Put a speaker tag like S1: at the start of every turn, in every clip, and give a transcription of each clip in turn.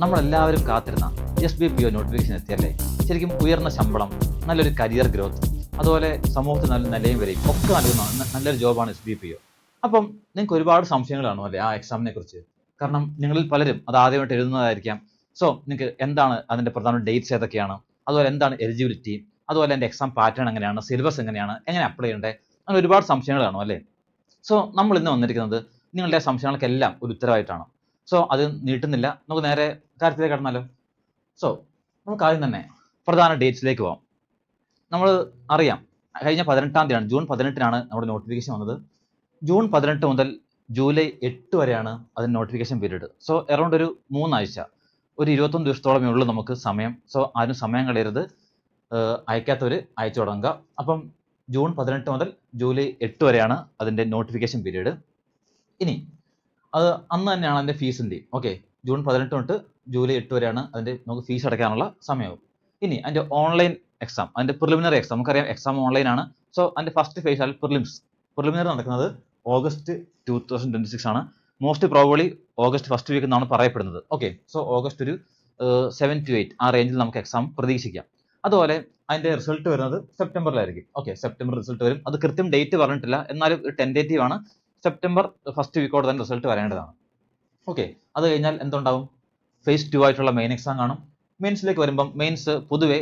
S1: നമ്മളെല്ലാവരും കാത്തിരുന്ന SBPO notification എത്തിയല്ലേ. ശരിക്കും ഉയർന്ന ശമ്പളം, നല്ലൊരു കരിയർ ഗ്രോത്ത്, അതുപോലെ സമൂഹത്തിൽ നല്ല നിലയും വരെയും ഒക്കെ നൽകുന്ന നല്ലൊരു ജോബാണ് SBPO. അപ്പം നിങ്ങൾക്ക് ഒരുപാട് സംശയങ്ങൾ കാണും അല്ലേ ആ എക്സാമിനെ കുറിച്ച്. കാരണം നിങ്ങളിൽ പലരും അത് ആദ്യമായിട്ട് എഴുതുന്നതായിരിക്കാം. സോ നിങ്ങൾക്ക് എന്താണ് അതിന്റെ പ്രധാന ഡേറ്റ്സ് ഏതൊക്കെയാണ്, അതുപോലെ എന്താണ് എലിജിബിലിറ്റി, അതുപോലെ എൻ്റെ എക്സാം പാറ്റേൺ എങ്ങനെയാണ്, സിലബസ് എങ്ങനെയാണ്, എങ്ങനെ അപ്ലൈ ചെയ്യണ്ടേ, അങ്ങനെ ഒരുപാട് സംശയങ്ങൾ കാണും അല്ലേ. സോ നമ്മൾ ഇന്ന് വന്നിരിക്കുന്നത് നിങ്ങളുടെ സംശയങ്ങൾക്കെല്ലാം ഒരു ഉത്തരവായിട്ടാണ്. സോ അത് നീട്ടുന്നില്ല, നമുക്ക് നേരെ കാര്യത്തിലേക്ക് കടന്നാലോ. സോ നമുക്ക് ആദ്യം തന്നെ പ്രധാന ഡേറ്റ്സിലേക്ക് പോകാം. നമ്മൾ അറിയാം, കഴിഞ്ഞ 18-ാം തീയതിയാണ്, ജൂൺ 18-നാണ് നമ്മുടെ നോട്ടിഫിക്കേഷൻ വന്നത്. ജൂൺ 18 മുതൽ ജൂലൈ 8 വരെയാണ് അതിന് നോട്ടിഫിക്കേഷൻ പീരീഡ്. സോ അറൗണ്ട് ഒരു 3 ആഴ്ച, ഒരു 21 ദിവസത്തോളമേ ഉള്ളൂ നമുക്ക് സമയം. സോ അതിന് സമയം കളയരുത്, അയക്കാത്തവർ അയച്ചു തുടങ്ങുക. അപ്പം ജൂൺ 18 മുതൽ ജൂലൈ 8 വരെയാണ് അതിൻ്റെ നോട്ടിഫിക്കേഷൻ പീരീഡ്. ഇനി അത് അന്ന് തന്നെയാണ് അതിൻ്റെ ഫീസിൻ്റെ. ഓക്കെ, ജൂൺ 18 തൊട്ട് ജൂലൈ 8 വരെയാണ് അതിൻ്റെ നമുക്ക് ഫീസ് അടയ്ക്കാനുള്ള സമയവും. ഇനി അതിൻ്റെ ഓൺലൈൻ എക്സാം, അതിൻ്റെ പ്രിലിമിനറി എക്സാം, നമുക്കറിയാം എക്സാം ഓൺലൈൻ ആണ്. സോ അതിൻ്റെ ഫസ്റ്റ് ഫേസ് ആണ് പ്രിലിമിനറി നടക്കുന്നത് ഓഗസ്റ്റ് 2026 ആണ്. Most probably August first week എന്നാണ് പറയപ്പെടുന്നത്. ഓക്കെ, സോ ഓഗസ്റ്റ് ഒരു 7 to 8 ആ റേഞ്ചിൽ നമുക്ക് എക്സാം പ്രതീക്ഷിക്കാം. അതുപോലെ അതിൻ്റെ റിസൾട്ട് വരുന്നത് സെപ്റ്റംബറിലായിരിക്കും. ഓക്കെ, സെപ്റ്റംബർ റിസൾട്ട് വരും. അത് കൃത്യം ഡേറ്റ് പറഞ്ഞിട്ടില്ല, എന്നാലും ടെൻറ്റേറ്റീവ് ആണ്. സെപ്റ്റംബർ ഫസ്റ്റ് വീക്കോടെ തന്നെ റിസൾട്ട് വരേണ്ടതാണ്. ഓക്കെ, അത് കഴിഞ്ഞാൽ എന്തുണ്ടാവും, ഫേസ് 2 ആയിട്ടുള്ള മെയിൻ എക്സാം കാണും. മെയിൻസിലേക്ക് വരുമ്പം മെയിൻസ് പൊതുവെ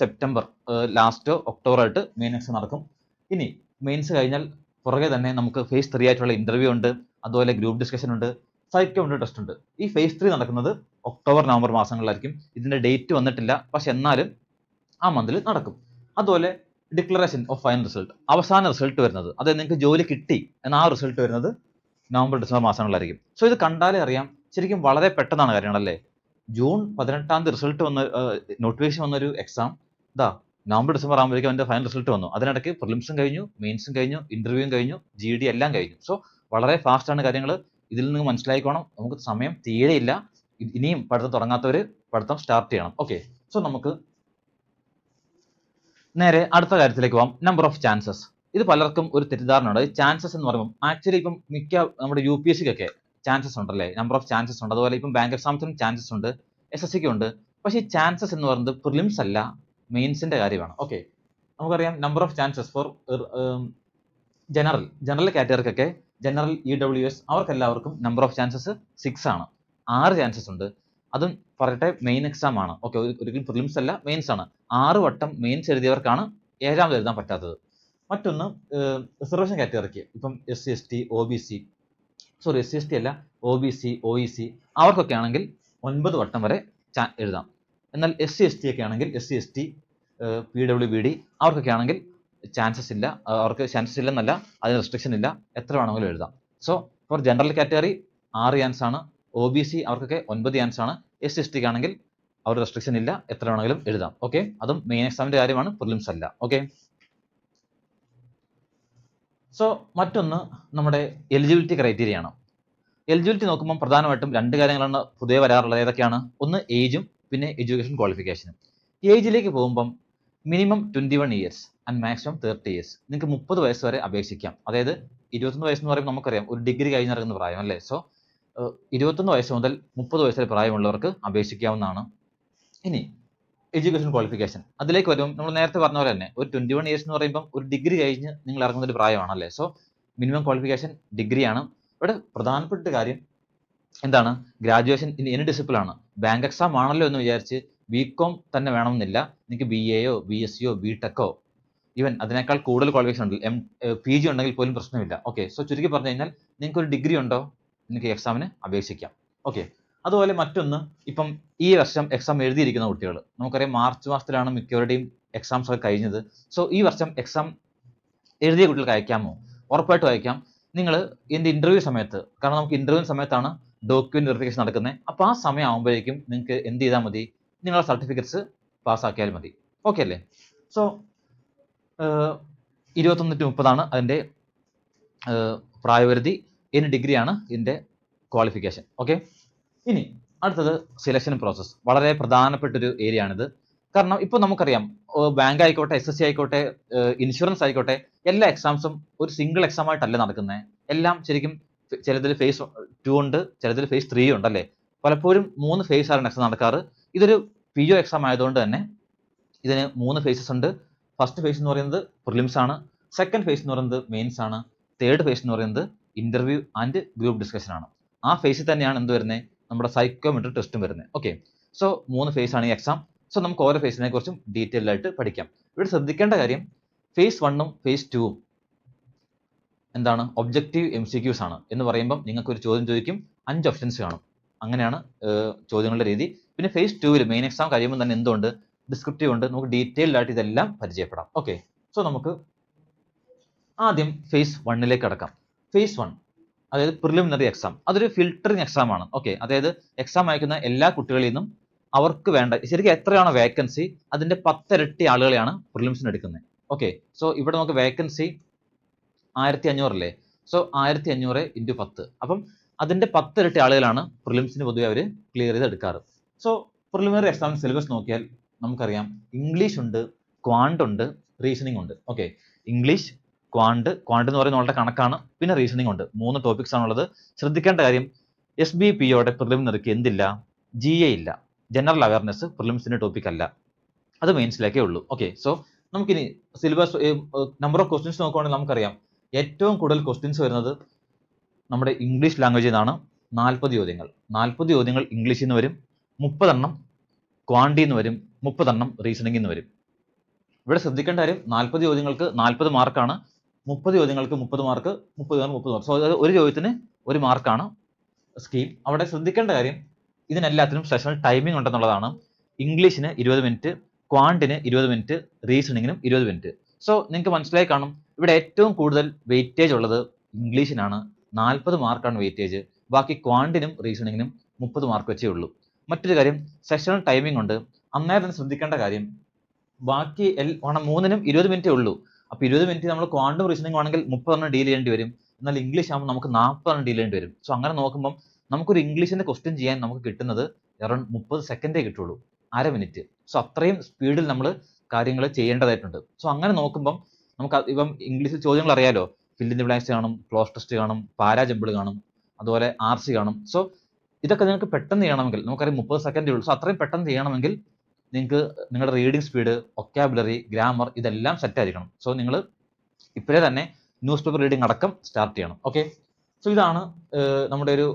S1: സെപ്റ്റംബർ ലാസ്റ്റോ ഒക്ടോബർ ആയിട്ട് മെയിൻ എക്സാം നടക്കും. ഇനി മെയിൻസ് കഴിഞ്ഞാൽ പുറകെ തന്നെ നമുക്ക് ഫേസ് 3 ആയിട്ടുള്ള ഇന്റർവ്യൂ ഉണ്ട്, അതുപോലെ ഗ്രൂപ്പ് ഡിസ്കഷൻ ഉണ്ട്, സൈക്കോ ഉണ്ട്, ടെസ്റ്റ് ഉണ്ട്. ഈ ഫേസ് 3 നടക്കുന്നത് ഒക്ടോബർ നവംബർ മാസങ്ങളിലായിരിക്കും. ഇതിന്റെ ഡേറ്റ് വന്നിട്ടില്ല, പക്ഷെ എന്നാലും ആ മന്തിൽ നടക്കും. അതുപോലെ ഡിക്ലറേഷൻ ഓഫ് ഫൈനൽ റിസൾട്ട്, അവസാന റിസൾട്ട് വരുന്നത്, അതായത് നിങ്ങൾക്ക് ജോലി കിട്ടി എന്ന ആ റിസൾട്ട് വരുന്നത് നവംബർ ഡിസംബർ മാസങ്ങളിലായിരിക്കും. സോ ഇത് കണ്ടാലേ അറിയാം, ശരിക്കും വളരെ പെട്ടെന്നാണ് കാര്യങ്ങളല്ലേ. ജൂൺ 18-ാം തീയതി റിസൾട്ട് വന്ന നോട്ടിഫിക്കേഷൻ വന്നൊരു എക്സാം ഇതാ നവംബർ ഡിസംബർ ആകുമ്പോഴേക്കും അതിന്റെ ഫൈനൽ റിസൾട്ട് വന്നു. അതിനിടയ്ക്ക് പ്രിലിംസും കഴിഞ്ഞു, മെയിൻസും കഴിഞ്ഞു, ഇന്റർവ്യൂവും കഴിഞ്ഞു, GD എല്ലാം കഴിഞ്ഞു. സോ വളരെ ഫാസ്റ്റ് ആണ് കാര്യങ്ങൾ. ഇതിൽ നിന്ന് മനസ്സിലായിക്കോണം, നമുക്ക് സമയം തീരെയില്ല. ഇനിയും പഠിത്തം തുടങ്ങാത്തവർ പഠിത്തം സ്റ്റാർട്ട് ചെയ്യണം. ഓക്കെ, സോ നമുക്ക് നേരെ അടുത്ത കാര്യത്തിലേക്ക് പോകാം. Number of chances. ഇത് പലർക്കും ഒരു തെറ്റിദ്ധാരണ ഉണ്ട്. ചാൻസസ് എന്ന് പറയുമ്പോൾ ആക്ച്വലി ഇപ്പം മിക്ക നമ്മുടെ UPSC-ക്കൊക്കെ ചാൻസസ് ഉണ്ടല്ലേ, നമ്പർ ഓഫ് ചാൻസസ് ഉണ്ട്. അതുപോലെ ഇപ്പം ബാങ്ക് എക്സാംസിനും ചാൻസസ് ഉണ്ട്, SSC-ക്കും ഉണ്ട്. പക്ഷേ ഈ ചാൻസസ് എന്ന് പറയുന്നത് പ്രിലിംസ് അല്ല, മെയിൻസിന്റെ കാര്യമാണ്. ഓക്കെ, നമുക്കറിയാം number of chances for general കാറ്റഗറിക്കൊക്കെ, ജനറൽ EWS അവർക്കെല്ലാവർക്കും നമ്പർ ഓഫ് ചാൻസസ് 6 ആണ്. 6 ചാൻസസ് ഉണ്ട്. അതും പറയട്ടെ, മെയിൻ എക്സാം ആണ്. ഓക്കെ, ഒരിക്കലും പ്രിലിംസ് അല്ല, മെയിൻസ് ആണ്. 6 വട്ടം മെയിൻസ് എഴുതിയവർക്കാണ് 7ാമത് എഴുതാൻ പറ്റാത്തത്. മറ്റൊന്ന് റിസർവേഷൻ കാറ്റഗറിക്ക്, ഇപ്പം SC ST അല്ല, OBC OEC അവർക്കൊക്കെ ആണെങ്കിൽ 9 വട്ടം വരെ എഴുതാം. എന്നാൽ SC ST ഒക്കെ ആണെങ്കിൽ, SC ST PWBD അവർക്കൊക്കെ ആണെങ്കിൽ ചാൻസസ് ഇല്ല. അവർക്ക് ചാൻസസ് ഇല്ലെന്നല്ല, അതിന് റെസ്ട്രിക്ഷൻ ഇല്ല, എത്ര വേണമെങ്കിലും എഴുതാം. So four general category 6 chance ആണ്, OBC അവർക്കൊക്കെ 9 ചാൻസ് ആണ്, SC ST ആണെങ്കിൽ അവർ റെസ്ട്രിക്ഷൻ ഇല്ല, എത്ര വേണമെങ്കിലും എഴുതാം. ഓക്കെ, അതും മെയിൻ എക്സാമിന്റെ കാര്യമാണ്, പ്രിലിംസ് അല്ല. ഓക്കെ, സോ മറ്റൊന്ന് നമ്മുടെ എലിജിബിലിറ്റി ക്രൈറ്റീരിയ ആണ്. എലിജിബിലിറ്റി നോക്കുമ്പോൾ പ്രധാനമായിട്ടും 2 കാര്യങ്ങളാണ് പൊതുവെ വരാറുള്ളത്. ഏതൊക്കെയാണ്? ഒന്ന് ഏജും, പിന്നെ എഡ്യൂക്കേഷൻ ക്വാളിഫിക്കേഷനും. ഏജിലേക്ക് പോകുമ്പം minimum 21 years and maximum 30 years. നിങ്ങൾക്ക് 30 വയസ്സ് വരെ അപേക്ഷിക്കാം. അതായത് 21 വയസ്സെന്ന് പറയുമ്പോൾ നമുക്കറിയാം ഒരു ഡിഗ്രി കഴിഞ്ഞിറങ്ങുന്ന പ്രായം അല്ലേ. സോ 21 വയസ്സ് മുതൽ 30 വയസ്സ് വരെ പ്രായമുള്ളവർക്ക് അപേക്ഷിക്കാവുന്നതാണ്. ഇനി എഡ്യൂക്കേഷൻ ക്വാളിഫിക്കേഷൻ, അതിലേക്ക് വരുമ്പോൾ നമ്മൾ നേരത്തെ പറഞ്ഞ പോലെ തന്നെ ഒരു 21 ഇയേഴ്സ് എന്ന് പറയുമ്പോൾ ഒരു ഡിഗ്രി കഴിഞ്ഞ് നിങ്ങൾ ഇറങ്ങുന്ന ഒരു പ്രായമാണല്ലേ. സോ മിനിമം ക്വാളിഫിക്കേഷൻ ഡിഗ്രിയാണ്. ഇവിടെ പ്രധാനപ്പെട്ട കാര്യം എന്താണ്, ഗ്രാജുവേഷൻ ഇൻ എനി ഡിസിപ്ലിൻ ആണ്. ബാങ്ക് എക്സാം ആണല്ലോ എന്ന് വിചാരിച്ച് BCom തന്നെ വേണമെന്നില്ല. നിങ്ങൾക്ക് BAയോ BSCയോ BTechോ ഈവൻ അതിനേക്കാൾ കൂടുതൽ ക്വാളിഫിക്കേഷൻ ഉണ്ട്, PG ഉണ്ടെങ്കിൽ പോലും പ്രശ്നമില്ല. ഓക്കെ, സോ ചുരുക്കി പറഞ്ഞു കഴിഞ്ഞാൽ നിങ്ങൾക്ക് ഒരു ഡിഗ്രി ഉണ്ടോ, നിങ്ങൾക്ക് എക്സാമിന് അപേക്ഷിക്കാം. ഓക്കെ, അതുപോലെ മറ്റൊന്ന്, ഇപ്പം ഈ വർഷം എക്സാം എഴുതിയിരിക്കുന്ന കുട്ടികൾ, നമുക്കറിയാം മാർച്ച് മാസത്തിലാണ് മിക്കവരുടെയും എക്സാംസ് ഒക്കെ കഴിഞ്ഞത്. സോ ഈ വർഷം എക്സാം എഴുതിയ കുട്ടികൾക്ക് അയക്കാമോ? ഉറപ്പായിട്ടും അയക്കാം. നിങ്ങൾ ഇതിൻ്റെ ഇന്റർവ്യൂ സമയത്ത്, കാരണം നമുക്ക് ഇന്റർവ്യൂ സമയത്താണ് ഡോക്യുമെന്റ് വെറിഫിക്കേഷൻ നടക്കുന്നത്. അപ്പോൾ ആ സമയം ആകുമ്പോഴേക്കും നിങ്ങൾക്ക് എന്ത് ചെയ്താൽ മതി, നിങ്ങളുടെ സർട്ടിഫിക്കറ്റ്സ് പാസ്സാക്കിയാൽ മതി. ഓക്കെ അല്ലേ. സോ 21 to 30 അതിൻ്റെ പ്രായപരിധി. ഇനി ഡിഗ്രിയാണ് ഇതിൻ്റെ ക്വാളിഫിക്കേഷൻ. ഓക്കെ, ഇനി അടുത്തത് സെലക്ഷൻ പ്രോസസ്സ്. വളരെ പ്രധാനപ്പെട്ടൊരു ഏരിയ ആണിത്. കാരണം ഇപ്പോൾ നമുക്കറിയാം ബാങ്ക് ആയിക്കോട്ടെ, SSC ആയിക്കോട്ടെ, ഇൻഷുറൻസ് ആയിക്കോട്ടെ, എല്ലാ എക്സാംസും ഒരു സിംഗിൾ എക്സാം ആയിട്ടല്ല നടക്കുന്നത്. എല്ലാം ശരിക്കും ചിലതിൽ ഫേസ് 2 ഉണ്ട്, ചിലതിൽ ഫേസ് 3 ഉണ്ടല്ലേ. പലപ്പോഴും 3 ഫേസ് ആണ് എക്സാം നടക്കാറ്. ഇതൊരു PO എക്സാം ആയതുകൊണ്ട് തന്നെ ഇതിന് 3 ഫേസസ് ഉണ്ട്. ഫസ്റ്റ് ഫേസ് എന്ന് പറയുന്നത് പ്രിലിംസ് ആണ്. സെക്കൻഡ് ഫേസ് എന്ന് പറയുന്നത് മെയിൻസ് ആണ്. തേർഡ് ഫേസ് എന്ന് പറയുന്നത് ഇന്റർവ്യൂ ആൻഡ് ഗ്രൂപ്പ് ഡിസ്കഷൻ ആണ്. ആ ഫേസിൽ തന്നെയാണ് എന്ത് വരുന്നത്, നമ്മുടെ സൈക്കോമെട്രി ടെസ്റ്റും വരുന്നത്. ഓക്കെ, സോ 3 ഫേസ് ആണ് ഈ എക്സാം. സോ നമുക്ക് ഓരോ ഫേസിനെ കുറിച്ചും ഡീറ്റെയിൽഡ് ആയിട്ട് പഠിക്കാം. ഇവിടെ ശ്രദ്ധിക്കേണ്ട കാര്യം ഫേസ് 1ഉം ഫേസ് 2ഉം എന്താണ്, ഒബ്ജക്റ്റീവ് MCQs ആണ്. എന്ന് പറയുമ്പോൾ നിങ്ങൾക്ക് ഒരു ചോദ്യം ചോദിക്കും, 5 ഓപ്ഷൻസ് കാണും. അങ്ങനെയാണ് ചോദ്യങ്ങളുടെ രീതി. പിന്നെ ഫേസ് 2ൽ മെയിൻ എക്സാം കഴിയുമ്പോൾ തന്നെ എന്തുണ്ട്, ഡിസ്ക്രിപ്റ്റീവ് ഉണ്ട്. നമുക്ക് ഡീറ്റെയിൽഡ് ആയിട്ട് ഇതെല്ലാം പരിചയപ്പെടാം. ഓക്കെ, സോ നമുക്ക് ആദ്യം ഫേസ് 1ലേക്ക് കടക്കാം. ഫേസ് 1 അതായത് പ്രിലിമിനറി എക്സാം, അതൊരു ഫിൽട്ടറിംഗ് എക്സാം ആണ്. ഓക്കെ, അതായത് എക്സാം അയക്കുന്ന എല്ലാ കുട്ടികളിൽ നിന്നും അവർക്ക് വേണ്ട ശരിക്കും എത്രയാണോ വേക്കൻസി അതിന്റെ 10 ഇരട്ടി ആളുകളെയാണ് പ്രിലിംസിന് എടുക്കുന്നത്. ഓക്കെ, സോ ഇവിടെ നമുക്ക് വേക്കൻസി 1500 അല്ലേ, സോ 1500 × 10, അപ്പം അതിന്റെ 10 ഇരട്ടി ആളുകളാണ് പ്രിലിംസിന് പൊതുവെ അവർ ക്ലിയർ ചെയ്ത് എടുക്കാറ്. സോ പ്രിലിമിനറി എക്സാം സിലബസ് നോക്കിയാൽ നമുക്കറിയാം, ഇംഗ്ലീഷ് ഉണ്ട്, ക്വാണ്ട് ഉണ്ട്, റീസണിംഗ് ഉണ്ട്. ഓക്കെ, ഇംഗ്ലീഷ്, ക്വാണ്ട് എന്ന് പറയുന്നത് വളരെ കണക്കാണ്, പിന്നെ റീസണിംഗ് ഉണ്ട്. 3 ടോപ്പിക്സ് ആണുള്ളത്. ശ്രദ്ധിക്കേണ്ട കാര്യം, SBPOയുടെ പ്രിലിമിനറിക്ക് എന്തില്ല, GA ഇല്ല. ജനറൽ അവയർനെസ് പ്രിലിംസിന്റെ ടോപ്പിക് അല്ല, അത് മെയിൻസിലേക്കേ ഉള്ളൂ. ഓക്കെ, സോ നമുക്കിനി സിലബസ് നമ്പർ ഓഫ് ക്വസ്റ്റ്യൻസ് നോക്കുവാണെങ്കിൽ നമുക്കറിയാം, ഏറ്റവും കൂടുതൽ ക്വസ്റ്റ്യൻസ് വരുന്നത് നമ്മുടെ ഇംഗ്ലീഷ് ലാംഗ്വേജിൽ നിന്നാണ്. 40 ചോദ്യങ്ങൾ. 40 ചോദ്യങ്ങൾ ഇംഗ്ലീഷിൽ നിന്ന് വരും, 30 എണ്ണം ക്വാണ്ടിയിൽ നിന്ന് വരും, 30 എണ്ണം റീസണിംഗിൽ നിന്ന് വരും. ഇവിടെ ശ്രദ്ധിക്കേണ്ട കാര്യം, 40 ചോദ്യങ്ങൾക്ക് 40 മാർക്കാണ്, 30 ചോദ്യങ്ങൾക്ക് 30 മാർക്ക്, 30 മാർക്ക്. സോ അതായത് ഒരു ചോദ്യത്തിന് 1 മാർക്കാണ് സ്കീം. അവിടെ ശ്രദ്ധിക്കേണ്ട കാര്യം, ഇതിനെല്ലാത്തിനും സെഷണൽ ടൈമിംഗ് ഉണ്ടെന്നുള്ളതാണ്. ഇംഗ്ലീഷിന് 20 മിനിറ്റ്, ക്വാണ്ടിന് 20 മിനിറ്റ്, റീസണിങ്ങിനും 20 മിനിറ്റ്. സോ നിങ്ങൾക്ക് മനസ്സിലായി കാണും, ഇവിടെ ഏറ്റവും കൂടുതൽ വെയിറ്റേജ് ഉള്ളത് ഇംഗ്ലീഷിനാണ്. 40 മാർക്കാണ് വെയിറ്റേജ്. ബാക്കി ക്വാണ്ടിനും റീസണിങ്ങിനും 30 മാർക്ക് വെച്ചേ ഉള്ളൂ. മറ്റൊരു കാര്യം, സെഷണൽ ടൈമിംഗ് ഉണ്ട്. അന്നേരം തന്നെ ശ്രദ്ധിക്കേണ്ട കാര്യം, ബാക്കി 3നും 20 മിനിറ്റേ ഉള്ളൂ. അപ്പോൾ 20 മിനിറ്റ് നമ്മൾ ക്വാണ്ടും റീസണിംഗ് ആണെങ്കിൽ 30 എണ്ണം ഡീൽ ചെയ്യേണ്ടി വരും. എന്നാൽ ഇംഗ്ലീഷ് ആകുമ്പോൾ നമുക്ക് 40 എണ്ണം ഡീൽ ചെയ്യേണ്ടി വരും. സോ അങ്ങനെ നോക്കുമ്പോൾ നമുക്കൊരു ഇംഗ്ലീഷിന്റെ ക്വസ്റ്റ്യൻ ചെയ്യാൻ നമുക്ക് കിട്ടുന്നത് അറൗണ്ട് 30 സെക്കൻഡേ കിട്ടുള്ളൂ, അര മിനിറ്റ്. സോ അത്രയും സ്പീഡിൽ നമ്മൾ കാര്യങ്ങൾ ചെയ്യേണ്ടതായിട്ടുണ്ട്. സോ അങ്ങനെ നോക്കുമ്പം നമുക്ക് ഇപ്പം ഇംഗ്ലീഷിൽ ചോദ്യങ്ങൾ അറിയാലോ, ഫിൽ ഇൻ ദി ബ്ലാങ്ക്സ് കാണും, ക്ലോസ് ടെസ്റ്റ് കാണും, പാരാ ജമ്പിൾ കാണും, അതുപോലെ RC കാണും. സോ ഇതൊക്കെ നിങ്ങൾക്ക് പെട്ടെന്ന് ചെയ്യണമെങ്കിൽ, നമുക്കറിയാം 30 സെക്കൻഡേ ഉള്ളൂ. സോ അത്രയും പെട്ടെന്ന് ചെയ്യണമെങ്കിൽ നിങ്ങൾക്ക് നിങ്ങളുടെ റീഡിംഗ് സ്പീഡ്, ഒക്കാബുലറി, ഗ്രാമർ ഇതെല്ലാം സെറ്റ് ആയിരിക്കണം. സോ നിങ്ങൾ ഇപ്പോഴേ തന്നെ ന്യൂസ് പേപ്പർ റീഡിംഗ് അടക്കം സ്റ്റാർട്ട് ചെയ്യണം. ഓക്കെ, സോ ഇതാണ് നമ്മുടെ ഒരു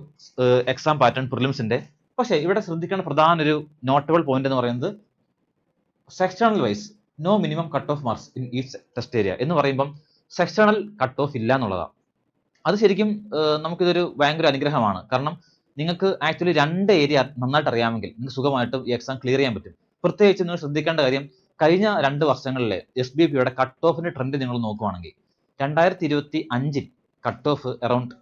S1: എക്സാം പാറ്റേൺ പ്രിലിംസിന്റെ. പക്ഷേ ഇവിടെ ശ്രദ്ധിക്കേണ്ട പ്രധാന ഒരു നോട്ടബിൾ പോയിന്റ് എന്ന് പറയുന്നത്, sectional wise no minimum cut off marks in each test area എന്ന് പറയുമ്പം സെക്ഷണൽ കട്ട് ഓഫ് ഇല്ല എന്നുള്ളതാണ്. അത് ശരിക്കും നമുക്കിതൊരു ഭയങ്കര അനുഗ്രഹമാണ്. കാരണം നിങ്ങൾക്ക് ആക്ച്വലി 2 ഏരിയ നന്നായിട്ട് അറിയാമെങ്കിൽ നിങ്ങൾക്ക് സുഖമായിട്ടും ഈ എക്സാം ക്ലിയർ ചെയ്യാൻ പറ്റും. പ്രത്യേകിച്ച് നിങ്ങൾ ശ്രദ്ധിക്കേണ്ട കാര്യം, കഴിഞ്ഞ 2 വർഷങ്ങളിലെ SBPയുടെ കട്ട് ഓഫിന്റെ ട്രെൻഡ് നിങ്ങൾ നോക്കുവാണെങ്കിൽ 2025 കട്ട് ഓഫ് അറൌണ്ട്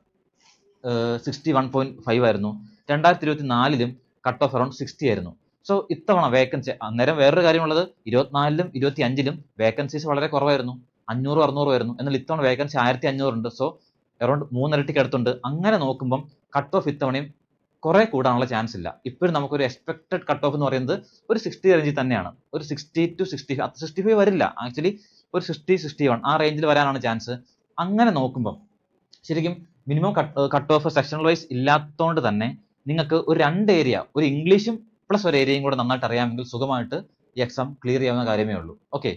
S1: 61.5 ആയിരുന്നു. 2024ലും കട്ട് ഓഫ് അറൌണ്ട് 60 ആയിരുന്നു. സോ ഇത്തവണ വേക്കൻസി, അന്നേരം വേറൊരു കാര്യമുള്ളത്, 24ലും 25ലും വേക്കൻസീസ് വളരെ കുറവായിരുന്നു, 500 600 ആയിരുന്നു. എന്നാൽ ഇത്തവണ വേക്കൻസി 1500 ഉണ്ട്. സോ അറൌണ്ട് 3 ഇരട്ടിക്ക് അടുത്തുണ്ട്. അങ്ങനെ നോക്കുമ്പം കട്ട് ഓഫ് ഇത്തവണയും കുറെ കൂടാനുള്ള ചാൻസ് ഇല്ല. ഇപ്പോഴും നമുക്കൊരു എക്സ്പെക്ടഡ് കട്ട് ഓഫ് എന്ന് പറയുന്നത് ഒരു 60 റേഞ്ചിൽ തന്നെയാണ്. ഒരു 60 to 65 വരില്ല, ആക്ച്വലി ഒരു 60 61 ആ റേഞ്ചിൽ വരാനാണ് ചാൻസ്. അങ്ങനെ നോക്കുമ്പം ശരിക്കും minimum cut off sectional wise ഇല്ലാത്തതുകൊണ്ട് തന്നെ നിങ്ങൾക്ക് ഒരു 2 ഏരിയ, ഒരു ഇംഗ്ലീഷും പ്ലസ് ഒരു ഏരിയയും കൂടെ നന്നായിട്ട് അറിയാമെങ്കിൽ സുഖമായിട്ട് ഈ എക്സാം ക്ലിയർ ചെയ്യാവുന്ന കാര്യമേ ഉള്ളൂ. ഓക്കെ,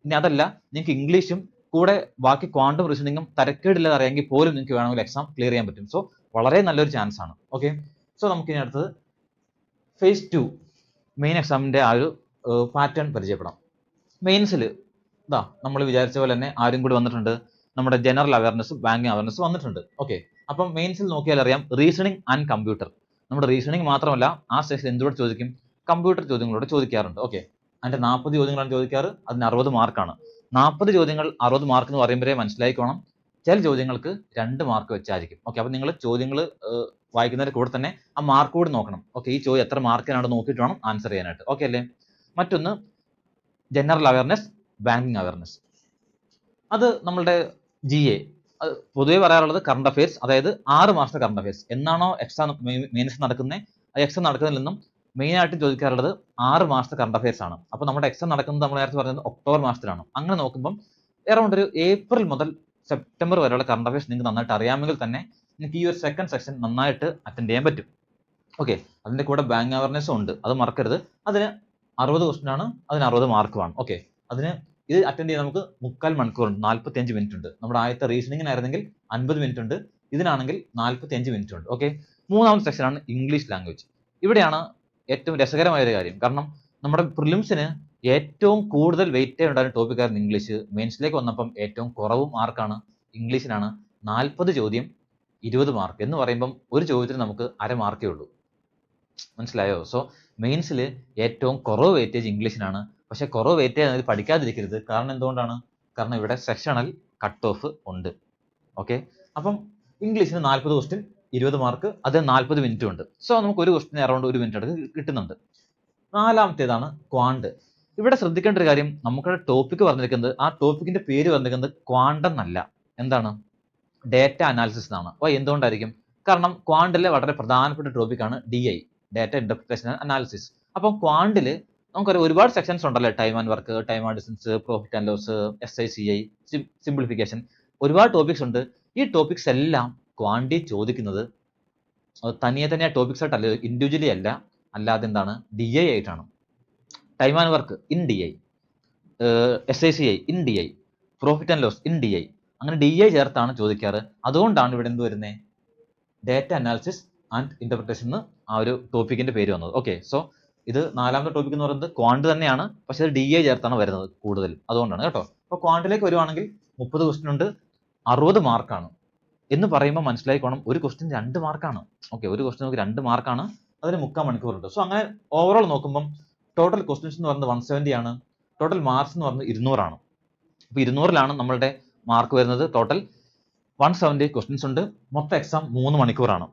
S1: ഇനി അതല്ല, നിങ്ങൾക്ക് ഇംഗ്ലീഷും കൂടെ ബാക്കി ക്വാണ്ടും റീസണിങ്ങും തരക്കേടില്ലാതെ അറിയാമെങ്കിൽ പോലും നിങ്ങൾക്ക് വേണമെങ്കിൽ എക്സാം ക്ലിയർ ചെയ്യാൻ പറ്റും. സോ വളരെ നല്ലൊരു ചാൻസ് ആണ്. ഓക്കെ, സോ നമുക്കിനി അടുത്തത് ഫേസ് 2 മെയിൻ എക്സാമിന്റെ ആ ഒരു പാറ്റേൺ പരിചയപ്പെടാം. മെയിൻസിൽ ഇതാ നമ്മൾ വിചാരിച്ച പോലെ തന്നെ ആരും കൂടി വന്നിട്ടുണ്ട്, നമ്മുടെ ജനറൽ അവയർനെസ്സും ബാങ്കിങ് അവയർനെസ്സും വന്നിട്ടുണ്ട്. ഓക്കെ, അപ്പം മെയിൻസിൽ നോക്കിയാൽ അറിയാം, റീസണിങ് ആൻഡ് കമ്പ്യൂട്ടർ. നമ്മുടെ റീസണിങ് മാത്രമല്ല, ആ സെഷൻ എന്തുകൂടെ ചോദിക്കും, കമ്പ്യൂട്ടർ ചോദ്യങ്ങളോട് ചോദിക്കാറുണ്ട്. ഓക്കെ, അതിന്റെ 40 ചോദ്യങ്ങളാണ് ചോദിക്കാറ്, അതിന് 60 മാർക്കാണ്. 40 ചോദ്യങ്ങൾ 60 മാർക്ക് എന്ന് പറയുമ്പോഴേ മനസ്സിലായിക്കോണം, ചില ചോദ്യങ്ങൾക്ക് 2 മാർക്ക് വെച്ചായിരിക്കും. ഓക്കെ, അപ്പം നിങ്ങൾ ചോദ്യങ്ങൾ വായിക്കുന്നതിന്റെ കൂടെ തന്നെ ആ മാർക്ക് കൂടി നോക്കണം. ഓക്കെ, ഈ ചോദ്യം എത്ര മാർക്കിനാണ് നോക്കിയിട്ട് വേണം ആൻസർ ചെയ്യാനായിട്ട്. ഓക്കെ അല്ലേ? മറ്റൊന്ന് ജനറൽ അവയർനെസ്, ബാങ്കിങ് അവയർനെസ്. അത് നമ്മളുടെ GA. പൊതുവെ പറയാറുള്ളത് കറണ്ട് അഫയേഴ്സ്, അതായത് 6 മാസത്തെ കറണ്ട് അഫയേഴ്സ്. എന്നാണോ എക്സാം മെയിൻസ് നടക്കുന്നത്, ആ എക്സാം നടക്കുന്നതിൽ നിന്നും മെയിൻ ആയിട്ട് ചോദിക്കാറുള്ളത് 6 മാസത്തെ കറണ്ട് അഫയേഴ്സ് ആണ്. അപ്പോൾ നമ്മുടെ എക്സാം നടക്കുന്നത് നമ്മൾ നേരത്തെ പറഞ്ഞത് ഒക്ടോബർ മാസത്തിലാണ്. അങ്ങനെ നോക്കുമ്പം അറൗണ്ട് ഒരു ഏപ്രിൽ മുതൽ സെപ്റ്റംബർ വരെയുള്ള കറണ്ട് അഫയേഴ്സ് നിങ്ങൾക്ക് നന്നായിട്ട് അറിയാമെങ്കിൽ തന്നെ നിങ്ങൾക്ക് ഈ ഒരു സെക്കൻഡ് സെക്ഷൻ നന്നായിട്ട് അറ്റൻഡ് ചെയ്യാൻ പറ്റും. ഓക്കെ, അതിൻ്റെ കൂടെ ബാങ്ക് അവയർനെസ്സും ഉണ്ട്, അത് മറക്കരുത്. അതിന് 60 ക്വസ്റ്റ്യൻ ആണ്, അതിന് 60 മാർക്ക് വേണം. ഓക്കെ, അതിന് ഇത് അറ്റൻഡ് ചെയ്യാൻ നമുക്ക് 3/4 മണിക്കൂറുണ്ട്, 45 മിനിറ്റ് ഉണ്ട്. നമ്മുടെ ആദ്യത്തെ റീസണിങ്ങിനായിരുന്നെങ്കിൽ 50 മിനിറ്റ് ഉണ്ട്, ഇതിനാണെങ്കിൽ 45 മിനിറ്റ് ഉണ്ട്. ഓക്കെ, മൂന്നാമത്തെ സെക്ഷനാണ് ഇംഗ്ലീഷ് ലാംഗ്വേജ്. ഇവിടെയാണ് ഏറ്റവും രസകരമായ ഒരു കാര്യം. കാരണം നമ്മുടെ പ്രിലിംസിന് ഏറ്റവും കൂടുതൽ വെയിറ്റേജ് ഉണ്ടായിരുന്ന ടോപ്പിക്കായിരുന്നു ഇംഗ്ലീഷ്. മെയിൻസിലേക്ക് വന്നപ്പം ഏറ്റവും കുറവ് മാർക്കാണ് ഇംഗ്ലീഷിനാണ്. 40 ചോദ്യം 20 മാർക്ക് എന്ന് പറയുമ്പം ഒരു ചോദ്യത്തിന് നമുക്ക് അര മാർക്കേ ഉള്ളൂ. മനസ്സിലായോ? സോ മെയിൻസിൽ ഏറ്റവും കുറവ് വെയിറ്റേജ് ഇംഗ്ലീഷിനാണ്. പക്ഷേ കുറവ് വെയിറ്റേജ് പഠിക്കാതിരിക്കരുത്. കാരണം എന്തുകൊണ്ടാണ്? കാരണം ഇവിടെ സെക്ഷണൽ കട്ട് ഓഫ് ഉണ്ട്. ഓക്കെ, അപ്പം ഇംഗ്ലീഷിന് 40 ക്വസ്റ്റ്യൻ 20 മാർക്ക്, അത് 40 മിനിറ്റും ഉണ്ട്. സോ നമുക്ക് ഒരു ക്വസ്റ്റ്യൻ അറൗണ്ട് 1 മിനിറ്റ് അടുത്ത് കിട്ടുന്നുണ്ട്. നാലാമത്തേതാണ് ക്വാണ്ട്. ഇവിടെ ശ്രദ്ധിക്കേണ്ട ഒരു കാര്യം, നമുക്കുടെ ടോപ്പിക് പറഞ്ഞിരിക്കുന്നത്, ആ ടോപ്പിക്കിന്റെ പേര് പറഞ്ഞിരിക്കുന്നത് ക്വാണ്ടം എന്നല്ല. എന്താണ്? ഡേറ്റ അനാലിസിസ് എന്നാണ്. അപ്പോൾ എന്തുകൊണ്ടായിരിക്കും? കാരണം ക്വാണ്ടിലെ വളരെ പ്രധാനപ്പെട്ട ടോപ്പിക്കാണ് DI, data interpretation and analysis. അപ്പം ക്വാണ്ടിൽ നമുക്കറിയാം ഒരുപാട് സെക്ഷൻസ് ഉണ്ടല്ലോ. Time and work, time and distance, profit and loss, SICI, simplification, ഒരുപാട് ടോപ്പിക്സ് ഉണ്ട്. ഈ ടോപ്പിക്സ് എല്ലാം ക്വാണ്ടി ചോദിക്കുന്നത് തനിയെ ടോപ്പിക്സ് ആയിട്ടല്ല, ഇൻഡിവിജ്വലി അല്ല, അല്ലാതെ എന്താണ് DI ആയിട്ടാണ്. Time and work in DI, SICI in DI, profit and loss in DI, അങ്ങനെ DI ചേർത്താണ് ചോദിക്കാറ്. അതുകൊണ്ടാണ് ഇവിടെ എന്ത് വരുന്നത്, ഡേറ്റ അനാലിസിസ് ആൻഡ് ഇന്റർപ്രിറ്റേഷൻ എന്ന് ആ ഒരു ടോപ്പിക്കിന്റെ പേര് വന്നത്. ഓക്കെ, സോ ഇത് നാലാമത്തെ ടോപ്പിക് എന്ന് പറയുന്നത് ക്വാണ്ട് തന്നെയാണ്, പക്ഷേ അത് DI ചേർത്താണ് വരുന്നത് കൂടുതലും, അതുകൊണ്ടാണ് കേട്ടോ. അപ്പോൾ ക്വാണ്ടിലേക്ക് വരുവാണെങ്കിൽ 30 ക്വസ്റ്റ്യൻ ഉണ്ട്, 60 മാർക്കാണ് എന്ന് പറയുമ്പോൾ മനസ്സിലായിക്കോണം, ഒരു ക്വസ്റ്റ്യൻ 2 മാർക്കാണ്. ഓക്കെ, ഒരു ക്വസ്റ്റ്യൻ നമുക്ക് 2 മാർക്കാണ്, അതിന് 3/4 മണിക്കൂറുണ്ട്. സോ അങ്ങനെ ഓവറോൾ നോക്കുമ്പം ടോട്ടൽ ക്വസ്റ്റ്യൻസ് എന്ന് പറയുന്നത് 170 ആണ്, ടോട്ടൽ മാർക്സ് എന്ന് പറയുന്നത് 200 ആണ്. അപ്പോൾ 200-ലാണ് നമ്മളുടെ മാർക്ക് വരുന്നത്. ടോട്ടൽ 170 ക്വസ്റ്റ്യൻസ് ഉണ്ട്. മൊത്തം എക്സാം 3 മണിക്കൂറാണ്.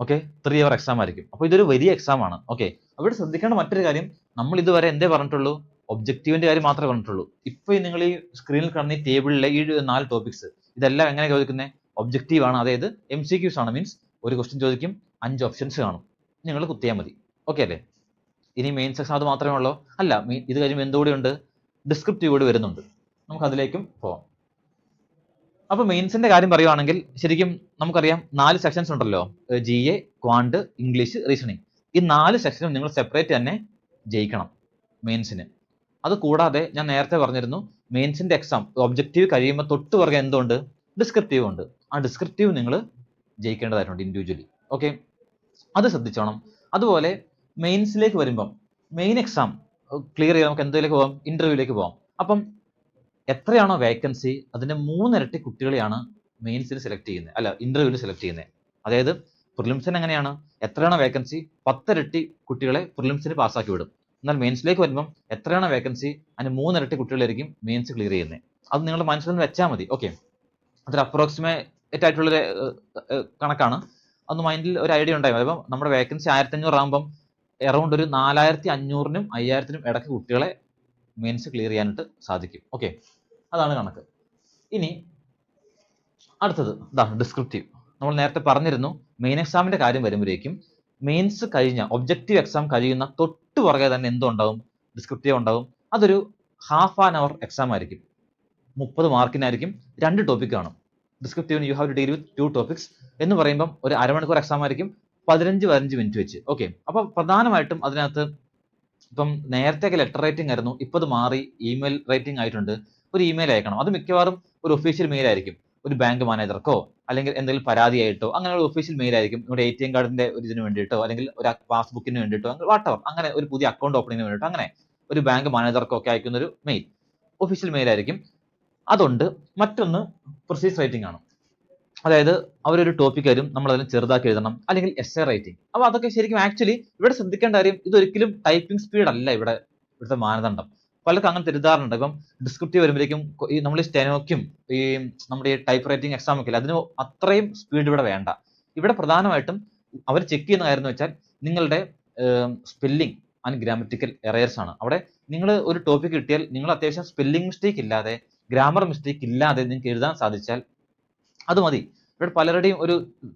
S1: ഓക്കെ, 3 അവർ എക്സാം ആയിരിക്കും. അപ്പോൾ ഇതൊരു വലിയ എക്സാം ആണ്. ഓക്കെ, അവിടെ ശ്രദ്ധിക്കേണ്ട മറ്റൊരു കാര്യം, നമ്മൾ ഇതുവരെ എന്തേ പറഞ്ഞിട്ടുള്ളൂ, ഒബ്ജക്റ്റീവിന്റെ കാര്യം മാത്രമേ പറഞ്ഞിട്ടുള്ളൂ. ഇപ്പോൾ നിങ്ങൾ ഈ സ്ക്രീനിൽ കാണുന്ന ഈ ടേബിളിലെ ഈ 4 ടോപ്പിക്സ്, ഇതെല്ലാം എങ്ങനെ ചോദിക്കുന്നത്? ഒബ്ജക്റ്റീവ് ആണ്, അതായത് MCQs ആണ്. മീൻസ് ഒരു ക്വസ്റ്റ്യൻ ചോദിക്കും, 5 ഓപ്ഷൻസ് കാണും, നിങ്ങൾ കുത്തിയാൽ മതി. ഓക്കെ അല്ലേ? ഇനി മെയിൻ സെക്ഷൻ അത് മാത്രമേ ഉള്ളൂ? അല്ല, ഇത് കഴിയുമ്പോൾ എന്തുകൂടി ഉണ്ട്? ഡിസ്ക്രിപ്റ്റീവ് കൂടി വരുന്നുണ്ട്. നമുക്ക് അതിലേക്കും പോവാം. അപ്പോൾ മെയിൻസിന്റെ കാര്യം പറയുവാണെങ്കിൽ ശരിക്കും നമുക്കറിയാം 4 സെക്ഷൻസ് ഉണ്ടല്ലോ, GA, ക്വാണ്ട്, ഇംഗ്ലീഷ്, റീസണിങ്. ഈ 4 സെക്ഷനും നിങ്ങൾ സെപ്പറേറ്റ് തന്നെ ജയിക്കണം മെയിൻസിന്. അത് കൂടാതെ ഞാൻ നേരത്തെ പറഞ്ഞിരുന്നു, മെയിൻസിന്റെ എക്സാം ഒബ്ജക്റ്റീവ് കഴിയുമ്പോൾ തൊട്ട് പുറകെ എന്തുണ്ട്? ഡിസ്ക്രിപ്റ്റീവ് ഉണ്ട്. ആ ഡിസ്ക്രിപ്റ്റീവ് നിങ്ങൾ ജയിക്കേണ്ടതായിട്ടുണ്ട് ഇൻഡിവിജ്വലി. ഓക്കെ, അത് ശ്രദ്ധിച്ചോണം. അതുപോലെ മെയിൻസിലേക്ക് വരുമ്പം മെയിൻ എക്സാം ക്ലിയർ ചെയ്ത് നമുക്ക് എന്തിലേക്ക് പോകാം? ഇന്റർവ്യൂവിലേക്ക് പോകാം. അപ്പം എത്രയാണോ വേക്കൻസി അതിന്റെ 3 ഇരട്ടി കുട്ടികളെയാണ് മെയിൻസിൽ സെലക്ട് ചെയ്യുന്നത്, അല്ല ഇന്റർവ്യൂവിൽ സെലക്ട് ചെയ്യുന്നത്. അതായത് പ്രിലിംസിന് എങ്ങനെയാണ്? എത്രയാണോ വേക്കൻസി 10 ഇരട്ടി കുട്ടികളെ പ്രിലിംസിന് പാസ്സാക്കി വിടും. എന്നാൽ മെയിൻസിലേക്ക് വരുമ്പം എത്രയാണോ വേക്കൻസി അതിന് 3 ഇരട്ടി കുട്ടികളായിരിക്കും മെയിൻസ് ക്ലിയർ ചെയ്യുന്നത്. അത് നിങ്ങളുടെ മനസ്സിൽ നിന്ന് വെച്ചാൽ മതി. ഓക്കെ, അതൊരു അപ്രോക്സിമേറ്റ് ആയിട്ടുള്ളൊരു കണക്കാണ്. അതൊന്ന് മൈൻഡിൽ ഒരു ഐഡിയ ഉണ്ടായി. അപ്പം നമ്മുടെ വേക്കൻസി 1500 ആകുമ്പം അറൗണ്ട് ഒരു 4500-നും 5000-നും ഇടയ്ക്ക് കുട്ടികളെ മെയിൻസ് ക്ലിയർ ചെയ്യാനായിട്ട് സാധിക്കും. ഓക്കെ, അതാണ് കണക്ക്. ഇനി അടുത്തത് ഡിസ്ക്രിപ്റ്റീവ്. നമ്മൾ നേരത്തെ പറഞ്ഞിരുന്നു, മെയിൻ എക്സാമിന്റെ കാര്യം വരുമ്പോഴേക്കും മെയിൻസ് കഴിഞ്ഞ ഒബ്ജക്റ്റീവ് എക്സാം കഴിയുന്ന തൊട്ട് പുറകെ തന്നെ എന്തുണ്ടാവും? ഡിസ്ക്രിപ്റ്റീവ് ഉണ്ടാവും. അതൊരു ഹാഫ് ആൻ അവർ എക്സാം ആയിരിക്കും. 30 മാർക്കിനായിരിക്കും, 2 ടോപ്പിക് കാണും. ഡിസ്ക്രിപ്റ്റീവിന് you have to deal with 2 topics എന്ന് പറയുമ്പം ഒരു അരമണിക്കൂർ എക്സാം ആയിരിക്കും, 15 മിനിറ്റ് വെച്ച്. ഓക്കെ, അപ്പോൾ പ്രധാനമായിട്ടും അതിനകത്ത് ഇപ്പം നേരത്തെയൊക്കെ ലെറ്റർ റൈറ്റിംഗ് ആയിരുന്നു, ഇപ്പോൾ അത് മാറി ഇമെയിൽ റൈറ്റിംഗ് ആയിട്ടുണ്ട്. ഒരു ഇമെയിൽ അയക്കണം, അത് മിക്കവാറും ഒരു ഒഫീഷ്യൽ മെയിൽ ആയിരിക്കും. ഒരു ബാങ്ക് മാനേജർക്കോ അല്ലെങ്കിൽ എന്തെങ്കിലും പരാതിയായിട്ടോ അങ്ങനെ ഒരു ഒഫീഷ്യൽ മെയിൽ ആയിരിക്കും. നമ്മുടെ ATM കാർഡിന്റെ ഒരു ഇതിന് വേണ്ടിയിട്ടോ അല്ലെങ്കിൽ ഒരു പാസ്ബുക്കിന് വേണ്ടിയിട്ടോ വാട്ടവർ, അങ്ങനെ ഒരു പുതിയ അക്കൗണ്ട് ഓപ്പണിങ്ങിന് വേണ്ടിയിട്ടോ അങ്ങനെ ഒരു ബാങ്ക് മാനേജർക്കോ ഒക്കെ അയക്കുന്ന ഒരു മെയിൽ ഒഫീഷ്യൽ മെയിൽ ആയിരിക്കും. അതുണ്ട്. മറ്റൊന്ന് പ്രിസൈസ് റൈറ്റിംഗ് ആണ്. അതായത് അവരൊരു ടോപ്പിക് വരും, നമ്മൾ അതിനെ ചെറുതാക്കി എഴുതണം, അല്ലെങ്കിൽ essay റൈറ്റിംഗ്. അപ്പോൾ അതൊക്കെ ശരിക്കും ആക്ച്വലി ഇവിടെ ശ്രദ്ധിക്കേണ്ട കാര്യം, ഇതൊരിക്കലും ടൈപ്പിംഗ് സ്പീഡ് അല്ല ഇവിടുത്തെ മാനദണ്ഡം. പലർക്കും അങ്ങനെ തെറ്റിദ്ധാരണയുണ്ട്. ഇപ്പം ഡിസ്ക്രിപ്റ്റീവ് വരുമ്പോഴേക്കും ഈ നമ്മൾ ഈ സ്റ്റെനോക്കും ഈ നമ്മുടെ ഈ ടൈപ്പ് റൈറ്റിംഗ് എക്സാം ഒക്കെ അതിന് അത്രയും സ്പീഡ് ഇവിടെ വേണ്ട. ഇവിടെ പ്രധാനമായിട്ടും അവർ ചെക്ക് ചെയ്യുന്ന കാര്യം എന്ന് വെച്ചാൽ നിങ്ങളുടെ സ്പെല്ലിംഗ് ആൻഡ് ഗ്രാമറ്റിക്കൽ എറേഴ്സ് ആണ്. അവിടെ നിങ്ങൾ ഒരു ടോപ്പിക് കിട്ടിയാൽ നിങ്ങൾ അത്യാവശ്യം സ്പെല്ലിംഗ് മിസ്റ്റേക്ക് ഇല്ലാതെ ഗ്രാമർ മിസ്റ്റേക്ക് ഇല്ലാതെ നിങ്ങൾക്ക് എഴുതാൻ സാധിച്ചാൽ അത് മതി. ഇവിടെ പലരുടെയും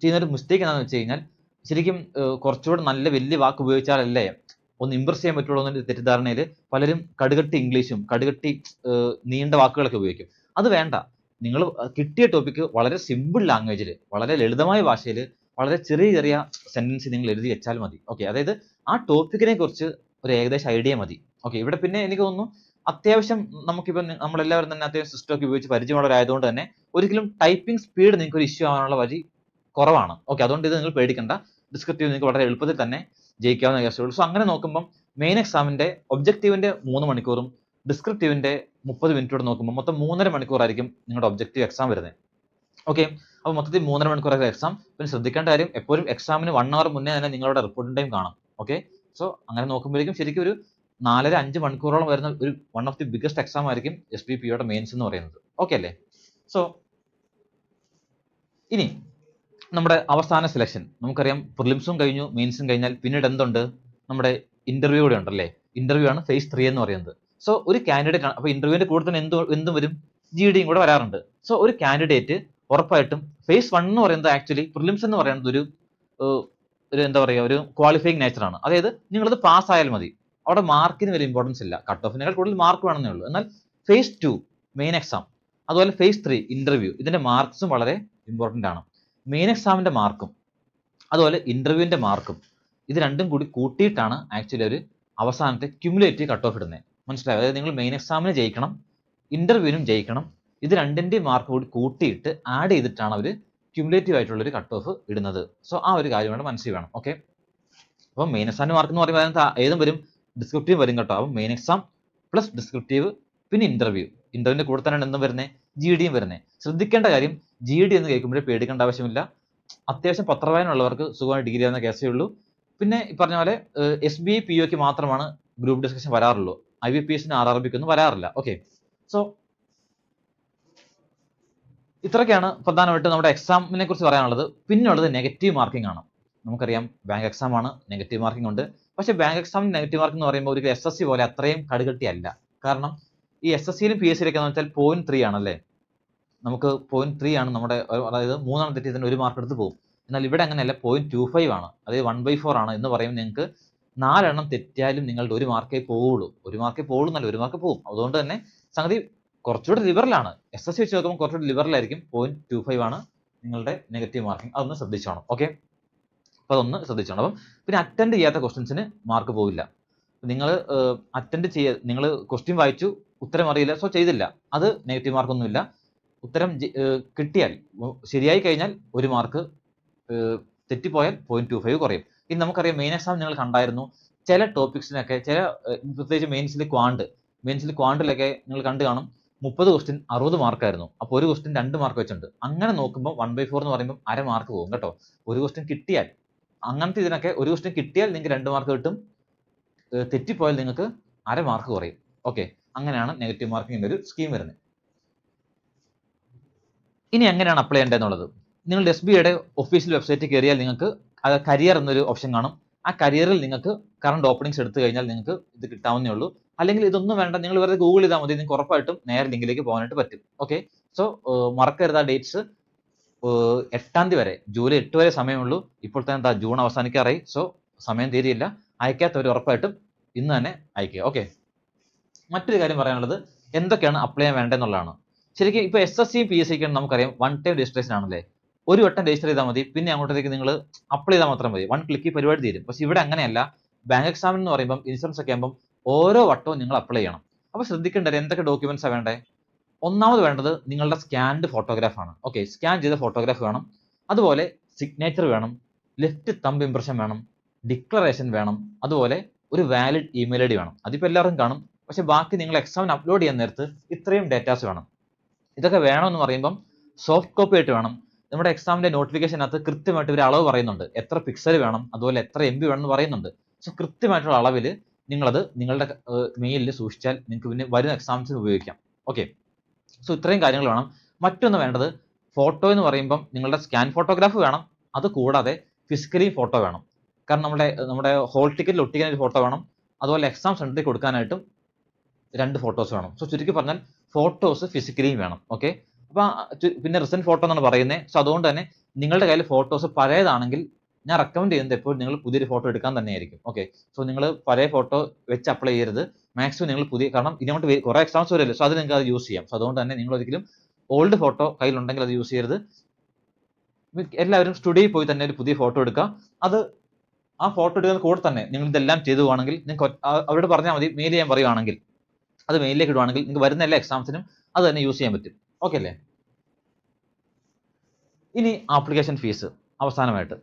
S1: ചെയ്യുന്നൊരു മിസ്റ്റേക്ക് എന്താണെന്ന് വെച്ച് കഴിഞ്ഞാൽ, ശരിക്കും കുറച്ചുകൂടെ നല്ല വലിയ വാക്ക് ഉപയോഗിച്ചാലല്ലേ ഒന്ന് ഇമ്പ്രസ് ചെയ്യാൻ പറ്റുള്ളൂ എന്നൊരു തെറ്റിദ്ധാരണയിൽ പലരും കടുകട്ടി ഇംഗ്ലീഷും കടുകട്ടി നീണ്ട വാക്കുകളൊക്കെ ഉപയോഗിക്കും. അത് വേണ്ട. നിങ്ങൾ കിട്ടിയ ടോപ്പിക്ക് വളരെ സിമ്പിൾ ലാംഗ്വേജിൽ, വളരെ ലളിതമായ ഭാഷയിൽ വളരെ ചെറിയ ചെറിയ സെന്റൻസ് നിങ്ങൾ എഴുതി വെച്ചാൽ മതി. ഓക്കെ, അതായത് ആ ടോപ്പിക്കിനെ കുറിച്ച് ഒരു ഏകദേശം ഐഡിയ മതി. ഓക്കെ, ഇവിടെ പിന്നെ എനിക്ക് തോന്നുന്നു അത്യാവശ്യം നമുക്കിപ്പം നമ്മളെല്ലാവരും തന്നെ അത്യാവശ്യം സിസ്റ്റം ഒക്കെ ഉപയോഗിച്ച് പരിചയമുള്ളവരായതുകൊണ്ട് തന്നെ ഒരിക്കലും ടൈപ്പിംഗ് സ്പീഡ് നിങ്ങൾക്ക് ഒരു ഇഷ്യൂ ആവാനുള്ള വഴി കുറവാണ്. ഓക്കെ, അതുകൊണ്ട് ഇത് നിങ്ങൾ പേടിക്കേണ്ട. ഡിസ്ക്രിപ്റ്റീവ് നിങ്ങൾക്ക് വളരെ എളുപ്പത്തിൽ തന്നെ ജയിക്കാവുന്ന കേസുള്ളൂ. സോ അങ്ങനെ നോക്കുമ്പം മെയിൻ എക്സാമിന്റെ ഒബ്ജക്റ്റീവിന്റെ 3 മണിക്കൂറും ഡിസ്ക്രിപ്റ്റീവിന്റെ 30 മിനിറ്റോട് നോക്കുമ്പോൾ മൊത്തം 3.5 മണിക്കൂറായിരിക്കും നിങ്ങളുടെ ഒബ്ജക്റ്റീവ് എക്സാം വരുന്നത്. ഓക്കെ, അപ്പോൾ മൊത്തത്തിൽ 3.5 മണിക്കൂറായിരിക്കും എക്സാം. പിന്നെ ശ്രദ്ധിക്കേണ്ട കാര്യം എപ്പോഴും എക്സാമിന് 1 hour മുന്നേ തന്നെ നിങ്ങളുടെ റിപ്പോർട്ടിംഗ് ടൈം കാണാം. ഓക്കെ, സോ അങ്ങനെ നോക്കുമ്പോഴേക്കും ശരിക്കും ഒരു 4.5 മണിക്കൂറോളം വരുന്ന ഒരു one of the biggest exam ആയിരിക്കും SBPOയുടെ മെയിൻസ് എന്ന് പറയുന്നത്. ഓക്കെ അല്ലേ? സോ ഇനി നമ്മുടെ അവസാന സെലക്ഷൻ നമുക്കറിയാം. പ്രിലിംസും കഴിഞ്ഞു, മെയിൻസും കഴിഞ്ഞാൽ പിന്നീട് എന്തുണ്ട്? നമ്മുടെ ഇന്റർവ്യൂ കൂടെ ഉണ്ടല്ലേ. ഇന്റർവ്യൂ ആണ് phase 3 എന്ന് പറയുന്നത്. സോ ഒരു കാൻഡിഡേറ്റ് അപ്പൊ ഇന്റർവ്യൂവിന്റെ കൂടെ തന്നെ എന്തും വരും? GDയും കൂടെ വരാറുണ്ട്. സോ ഒരു കാൻഡിഡേറ്റ് ഉറപ്പായിട്ടും phase 1 എന്ന് പറയുന്നത് ആക്ച്വലി പ്രിലിംസ് എന്ന് പറയുന്നത് ഒരു എന്താ പറയുക, ഒരു ക്വാളിഫയിങ് നേച്ചർ ആണ്. അതായത് നിങ്ങളത് പാസ് ആയാൽ മതി. അവിടെ മാർക്കിന് വലിയ ഇമ്പോർട്ടൻസ് ഇല്ല. കട്ട് ഓഫിനേക്കാൾ കൂടുതൽ മാർക്ക് വേണമെന്നേ ഉള്ളൂ. എന്നാൽ phase 2 മെയിൻ എക്സാം, അതുപോലെ phase 3 ഇന്റർവ്യൂ, ഇതിന്റെ മാർക്സും വളരെ ഇമ്പോർട്ടന്റ് ആണ്. മെയിൻ എക്സാമിന്റെ മാർക്കും അതുപോലെ ഇന്റർവ്യൂവിന്റെ മാർക്കും ഇത് രണ്ടും കൂടി കൂട്ടിയിട്ടാണ് ആക്ച്വലി ഒരു അവസാനത്തെ ക്യുമുലേറ്റീവ് കട്ട് ഓഫ് ഇടുന്നത്. മനസ്സിലായോ? അതായത് നിങ്ങൾ മെയിൻ എക്സാമിന് ജയിക്കണം, ഇന്റർവ്യൂവിനും ജയിക്കണം. ഇത് രണ്ടിന്റെയും മാർക്ക് കൂടി കൂട്ടിയിട്ട് ആഡ് ചെയ്തിട്ടാണ് അവർ ക്യുമുലേറ്റീവ് ആയിട്ടുള്ള ഒരു കട്ട് ഓഫ് ഇടുന്നത്. സോ ആ ഒരു കാര്യം കൂടെ മനസ്സിൽ വേണം. ഓക്കെ, അപ്പം മെയിൻ എക്സാമിന്റെ മാർക്ക് എന്ന് പറയുമ്പോൾ അതിനകത്ത് ഏതും വരും, ഡിസ്ക്രിപ്റ്റീവ് വരും കേട്ടോ. അപ്പം മെയിൻ എക്സാം പ്ലസ് ഡിസ്ക്രിപ്റ്റീവ് പിന്നെ ഇന്റർവ്യൂവിന്റെ കൂടെ തന്നെയാണ് എന്തും വരുന്നത്, GDയും വരുന്നത്. ശ്രദ്ധിക്കേണ്ട കാര്യം GD എന്ന് കേൾക്കുമ്പോഴേ പേടിക്കേണ്ട ആവശ്യമില്ല. അത്യാവശ്യം പത്രവായനമുള്ളവർക്ക് സുഖമായി ഡിഗ്രി ആവുന്ന കേസേ ഉള്ളൂ. പിന്നെ ഈ പറഞ്ഞ പോലെ SBI POക്ക് മാത്രമാണ് ഗ്രൂപ്പ് ഡിസ്കഷൻ വരാറുള്ളൂ. IBPSന് RRBക്ക് ഒന്നും വരാറില്ല. ഓക്കെ, സോ ഇത്രയൊക്കെയാണ് പ്രധാനമായിട്ടും നമ്മുടെ എക്സാമിനെ കുറിച്ച് പറയാനുള്ളത്. പിന്നുള്ളത് നെഗറ്റീവ് മാർക്കിംഗ് ആണ്. നമുക്കറിയാം ബാങ്ക് എക്സാം ആണ്, നെഗറ്റീവ് മാർക്കിംഗ് ഉണ്ട്. പക്ഷേ ബാങ്ക് എക്സാമിന് നെഗറ്റീവ് മാർക്കിംഗ് എന്ന് പറയുമ്പോൾ ഒരു SSC പോലെ അത്രയും കടുകട്ടിയല്ല. കാരണം ഈ SSCയിലും PSCയിലൊക്കെ എന്ന് വെച്ചാൽ 0.3 ആണല്ലേ. നമുക്ക് 0.3 ആണ് നമ്മുടെ, അതായത് 3 തെറ്റിയതിന് 1 മാർക്ക് എടുത്ത് പോകും. എന്നാൽ ഇവിടെ അങ്ങനെയല്ല, 0.25 ആണ്, അതായത് 1/4 ആണ് എന്ന് പറയുമ്പോൾ നിങ്ങൾക്ക് 4 തെറ്റിയാലും നിങ്ങളുടെ 1 മാർക്കേ പോവുള്ളൂ. 1 മാർക്കേ പോവുള്ളൂ എന്നല്ല, 1 മാർക്ക് പോകും. അതുകൊണ്ട് തന്നെ സംഗതി കുറച്ചുകൂടി ലിബറലാണ്. SSC വെച്ച് നോക്കുമ്പോൾ കുറച്ചുകൂടി ലിബറലായിരിക്കും. 0.25 ആണ് നിങ്ങളുടെ നെഗറ്റീവ് മാർക്കിംഗ്. അതൊന്ന് ശ്രദ്ധിച്ചോണം. ഓക്കെ, അപ്പോൾ അതൊന്ന് ശ്രദ്ധിച്ചോണം. അപ്പം പിന്നെ അറ്റൻഡ് ചെയ്യാത്ത ക്വസ്റ്റ്യൻസിന് മാർക്ക് പോവില്ല. നിങ്ങൾ നിങ്ങൾ ക്വസ്റ്റ്യൻ വായിച്ചു, ഉത്തരം അറിയില്ല, സോ ചെയ്തില്ല, അത് നെഗറ്റീവ് മാർക്കൊന്നുമില്ല. ഉത്തരം കിട്ടിയാൽ, ശരിയായി കഴിഞ്ഞാൽ 1 മാർക്ക്, തെറ്റിപ്പോയാൽ 0.25 കുറയും. ഇനി നമുക്കറിയാം മെയിൻ എക്സാം നിങ്ങൾ കണ്ടായിരുന്നു. ചില ടോപ്പിക്സിനൊക്കെ പ്രത്യേകിച്ച് മെയിൻസിൽ ക്വാണ്ടിലൊക്കെ നിങ്ങൾ കണ്ടു കാണും, 30 ക്വസ്റ്റ്യൻ 60 മാർക്കായിരുന്നു. അപ്പോൾ ഒരു ക്വസ്റ്റ്യൻ 2 മാർക്ക് വെച്ചിട്ടുണ്ട്. അങ്ങനെ നോക്കുമ്പോൾ 1/4 എന്ന് പറയുമ്പോൾ അര മാർക്ക് പോകും കേട്ടോ. ഒരു ക്വസ്റ്റ്യൻ കിട്ടിയാൽ, അങ്ങനത്തെ ഇതിനൊക്കെ ഒരു ക്വസ്റ്റ്യൻ കിട്ടിയാൽ നിങ്ങൾക്ക് 2 മാർക്ക് കിട്ടും, തെറ്റിപ്പോയാൽ നിങ്ങൾക്ക് അര മാർക്ക് കുറയും. ഓക്കെ, അങ്ങനെയാണ് നെഗറ്റീവ് മാർക്കിങ്ങിന്റെ ഒരു സ്കീം വരുന്നത്. ഇനി എങ്ങനെയാണ് അപ്ലൈ ചെയ്യേണ്ടതെന്നുള്ളത്, നിങ്ങൾ SBIയുടെ ഒഫീഷ്യൽ വെബ്സൈറ്റിൽ കയറിയാൽ നിങ്ങൾക്ക് കരിയർ എന്നൊരു ഓപ്ഷൻ കാണും. ആ കരിയറിൽ നിങ്ങൾക്ക് കറണ്ട് ഓപ്പണിംഗ്സ് എടുത്തു കഴിഞ്ഞാൽ നിങ്ങൾക്ക് ഇത് കിട്ടാവുന്നേ ഉള്ളൂ. അല്ലെങ്കിൽ ഇതൊന്നും വേണ്ട, നിങ്ങൾ വെറുതെ ഗൂഗിൾ ചെയ്താൽ മതി, നിങ്ങൾക്ക് ഉറപ്പായിട്ടും നേരെ ലിങ്കിലേക്ക് പോകാനായിട്ട് പറ്റും. ഓക്കെ, സോ മറക്കരുത് ആ ഡേറ്റ്സ്. 8 വരെ, ജൂലൈ 8 വരെ സമയമുള്ളൂ. ഇപ്പോൾ തന്നെ ജൂൺ അവസാനിക്കാറായി. സോ സമയം തീരെയില്ല. അയക്കാത്തവർ ഉറപ്പായിട്ടും ഇന്ന് തന്നെ അയക്കുക. ഓക്കെ, മറ്റൊരു കാര്യം പറയാനുള്ളത് എന്തൊക്കെയാണ് അപ്ലൈ ചെയ്യാൻ വേണ്ടതെന്നുള്ളതാണ്. ശരിക്കും ഇപ്പോൾ SSCയും PSCക്കും നമുക്കറിയാം 1 ടൈം രജിസ്ട്രേഷൻ ആണല്ലേ. ഒരു വട്ടം രജിസ്റ്റർ ചെയ്താൽ മതി, പിന്നെ അങ്ങോട്ടേക്ക് നിങ്ങൾ അപ്ലൈ ചെയ്താൽ മാത്രം മതി. 1 ക്ലിക്ക് പരിപാടി തീരും. പക്ഷെ ഇവിടെ അങ്ങനെയല്ല. ബാങ്ക് എക്സാമിന് എന്ന് പറയുമ്പോൾ, ഇൻഷുറൻസ് ഒക്കെ ആകുമ്പോൾ ഓരോ വട്ടവും നിങ്ങൾ അപ്ലൈ ചെയ്യണം. അപ്പോൾ ശ്രദ്ധിക്കേണ്ടത് എന്തൊക്കെ ഡോക്യുമെന്റ്സാണ് വേണ്ടത്? ഒന്നാമത് വേണ്ടത് നിങ്ങളുടെ സ്കാൻഡ് ഫോട്ടോഗ്രാഫ് ആണ്. ഓക്കെ, സ്കാൻ ചെയ്ത ഫോട്ടോഗ്രാഫ് വേണം. അതുപോലെ സിഗ്നേച്ചർ വേണം, ലെഫ്റ്റ് തമ്പ് ഇംപ്രഷൻ വേണം, ഡിക്ലറേഷൻ വേണം, അതുപോലെ ഒരു വാലിഡ് ഇമെയിൽ ID വേണം. അതിപ്പോൾ എല്ലാവർക്കും കാണും. പക്ഷെ ബാക്കി നിങ്ങൾ എക്സാമിന് അപ്ലോഡ് ചെയ്യാൻ നേരത്ത് ഇത്രയും ഡേറ്റാസ് വേണം. ഇതൊക്കെ വേണമെന്ന് പറയുമ്പം സോഫ്റ്റ് കോപ്പി ആയിട്ട് വേണം. നമ്മുടെ എക്സാമിന്റെ നോട്ടിഫിക്കേഷനകത്ത് കൃത്യമായിട്ട് ഒരു അളവ് പറയുന്നുണ്ട്, എത്ര പിക്സൽ വേണം, അതുപോലെ എത്ര MB വേണം എന്ന് പറയുന്നുണ്ട്. സോ കൃത്യമായിട്ടുള്ള അളവിൽ നിങ്ങളത് നിങ്ങളുടെ മെയിലിൽ സൂക്ഷിച്ചാൽ നിങ്ങൾക്ക് പിന്നെ വരുന്ന എക്സാംസിന് ഉപയോഗിക്കാം. ഓക്കെ, സോ ഇത്രയും കാര്യങ്ങൾ വേണം. മറ്റൊന്ന് വേണ്ടത് ഫോട്ടോ എന്ന് പറയുമ്പം നിങ്ങളുടെ സ്കാൻ ഫോട്ടോഗ്രാഫ് വേണം. അത് കൂടാതെ ഫിസിക്കലി ഫോട്ടോ വേണം. കാരണം നമ്മുടെ ഹോൾ ടിക്കറ്റിൽ ഒട്ടിക്കാൻ ഒരു ഫോട്ടോ വേണം. അതുപോലെ എക്സാം സെന്ററിൽ കൊടുക്കാനായിട്ടും 2 ഫോട്ടോസ് വേണം. സോ ചുരുക്കി പറഞ്ഞാൽ ഫോട്ടോസ് ഫിസിക്കലിയും വേണം. ഓക്കെ, അപ്പോൾ പിന്നെ റിസന്റ് ഫോട്ടോ എന്നാണ് പറയുന്നത്. സോ അതുകൊണ്ട് തന്നെ നിങ്ങളുടെ കയ്യിൽ ഫോട്ടോസ് പഴയതാണെങ്കിൽ ഞാൻ റെക്കമെൻഡ് ചെയ്യുന്നത് എപ്പോഴും നിങ്ങൾ പുതിയൊരു ഫോട്ടോ എടുക്കാൻ തന്നെയായിരിക്കും. ഓക്കെ, സോ നിങ്ങൾ പഴയ ഫോട്ടോ വെച്ച് അപ്ലൈ ചെയ്യരുത്. മാക്സിമം നിങ്ങൾ കാരണം ഇതിനോട്ട് കുറേ എക്സാംസ് വരുമല്ലോ. സോ അത് നിങ്ങൾക്ക് അത് യൂസ് ചെയ്യാം. സോ അതുകൊണ്ട് തന്നെ നിങ്ങൾ ഒരിക്കലും ഓൾഡ് ഫോട്ടോ കയ്യിലുണ്ടെങ്കിൽ അത് യൂസ് ചെയ്യരുത്. എല്ലാവരും സ്റ്റുഡിയോയിൽ പോയി തന്നെ ഒരു പുതിയ ഫോട്ടോ എടുക്കുക. അത് ആ ഫോട്ടോ എടുക്കുന്ന കൂടെ തന്നെ നിങ്ങൾ ഇതെല്ലാം ചെയ്തു പോവാണെങ്കിൽ നിങ്ങൾക്ക് അവരോട് പറഞ്ഞാൽ മതി, മെയിൽ ചെയ്യാൻ പറയുവാണെങ്കിൽ അത് മെയിലിലേക്ക് ഇടുവാണെങ്കിൽ നിങ്ങൾക്ക് വരുന്ന എല്ലാ എക്സാംസിനും അത് തന്നെ യൂസ് ചെയ്യാൻ പറ്റും. ഓക്കെ അല്ലേ? ഇനി ആപ്ലിക്കേഷൻ ഫീസ് അവസാനമായിട്ട്